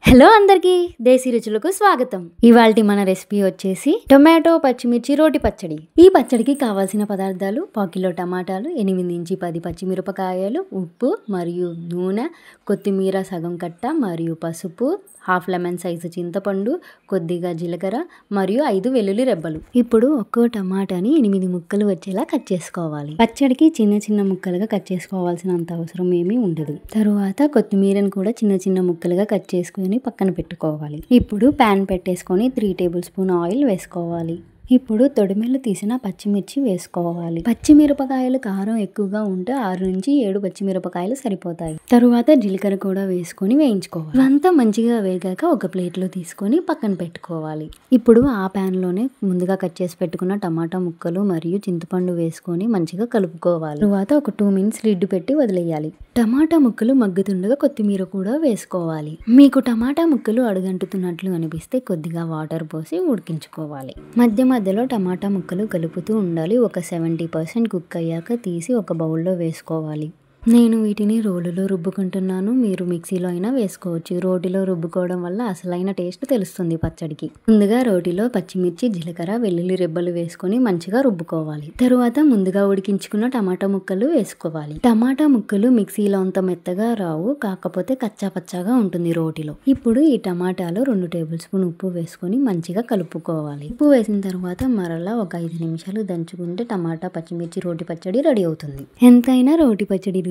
Hello అందరికీ దేశీ రుచులకు స్వాగతం. ఇవాల్టి మన రెసిపీ వచ్చేసి టొమాటో పచ్చిమిర్చి రోటి పచ్చడి. ఈ పచ్చడికి కావాల్సిన పదార్థాలు: 1 కిలో టమాటాలు, 8 నుంచి 10 పచ్చిమిరపకాయలు, ఉప్పు మరియు నూనె, కొత్తిమీర సగం కట్ట మరియు పసుపు, హాఫ్ లెమన్ సైజు చింతపండు, కొద్దిగా జీలకర్ర మరియు 5 వెల్లుల్లి రెబ్బలు. ఇప్పుడు ఒక్కో టమాటాని 8 ముక్కలు వచ్చేలా కట్ చేసుకోవాలి. పచ్చడికి చిన్న చిన్న ముక్కలుగా కట్ చేసుకోవాల్సినంత అవసరం ఏమీ ఉండదు. తరువాత కొత్తిమీరను కూడా చిన్న చిన్న ముక్కలుగా కట్ చేసుకుని పక్కన పెట్టుకోవాలి. ఇప్పుడు ప్యాన్ పెట్టేసుకొని 3 టేబుల్ స్పూన్ ఆయిల్ వేసుకోవాలి. ఇప్పుడు తొడిమెలు తీసిన పచ్చిమిర్చి వేసుకోవాలి. పచ్చిమిరపకాయలు కారం ఎక్కువగా ఉంటే 6 నుంచి 7 పచ్చిమిరపకాయలు సరిపోతాయి. తరువాత జీలకర్ర కూడా వేసుకొని వేయించుకోవాలి. ఇవంతా మంచిగా వేగాక ఒక ప్లేట్లో తీసుకొని పక్కన పెట్టుకోవాలి. ఇప్పుడు ఆ ప్యాన్లోనే ముందుగా కట్ చేసి పెట్టుకున్న టమాటా ముక్కలు మరియు చింతపండు వేసుకొని మంచిగా కలుపుకోవాలి. తరువాత ఒక 2 మినిట్స్ లిడ్ పెట్టి వదిలేయాలి. టమాటా ముక్కలు మగ్గుతుండగా కొత్తిమీర కూడా వేసుకోవాలి. మీకు టమాటా ముక్కలు అడుగంటుతున్నట్లు అనిపిస్తే కొద్దిగా వాటర్ పోసి ఉడికించుకోవాలి. మధ్య మధ్యలో టమాటా ముక్కలు కలుపుతూ ఉండాలి. ఒక 70% కుక్ అయ్యాక తీసి ఒక బౌల్లో వేసుకోవాలి. నేను వీటిని రోలులో రుబ్బుకుంటున్నాను. మీరు మిక్సీలో అయినా వేసుకోవచ్చు. రోటిలో రుబ్బుకోవడం వల్ల అసలైన టేస్ట్ తెలుస్తుంది పచ్చడికి. ముందుగా రోటిలో పచ్చిమిర్చి, జీలకర్ర, వెల్లుల్లి రెబ్బలు వేసుకొని మంచిగా రుబ్బుకోవాలి. తరువాత ముందుగా ఉడికించుకున్న టమాటా ముక్కలు వేసుకోవాలి. టమాటా ముక్కలు మిక్సీలో అంత మెత్తగా రావు, కాకపోతే కచ్చా పచ్చాగా ఉంటుంది రోటిలో. ఇప్పుడు ఈ టమాటాలో 2 టేబుల్ స్పూన్ ఉప్పు వేసుకొని మంచిగా కలుపుకోవాలి. ఉప్పు వేసిన తర్వాత మరలా ఒక 5 నిమిషాలు దంచుకుంటే టమాటా పచ్చిమిర్చి రోటి పచ్చడి రెడీ అవుతుంది. ఎంతైనా రోటి పచ్చడి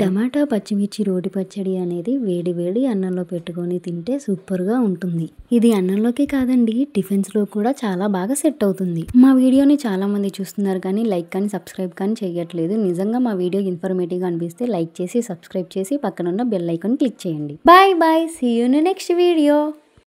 టమాటా పచ్చిమిర్చి రోటి పచ్చడి అనేది వేడి వేడి అన్నంలో పెట్టుకొని తింటే సూపర్ గా ఉంటుంది. ఇది అన్నంలోకి కాదండి, టిఫిన్స్ లో కూడా చాలా బాగా సెట్ అవుతుంది. మా వీడియోని చాలా మంది చూస్తున్నారు కానీ లైక్ కానీ సబ్స్క్రైబ్ కానీ చేయట్లేదు. నిజంగా మా వీడియో ఇన్ఫర్మేటివ్ గా అనిపిస్తే లైక్ చేసి సబ్స్క్రైబ్ చేసి పక్కనున్న బెల్ ఐకాన్ క్లిక్ చేయండి. Bye bye, see you in next video.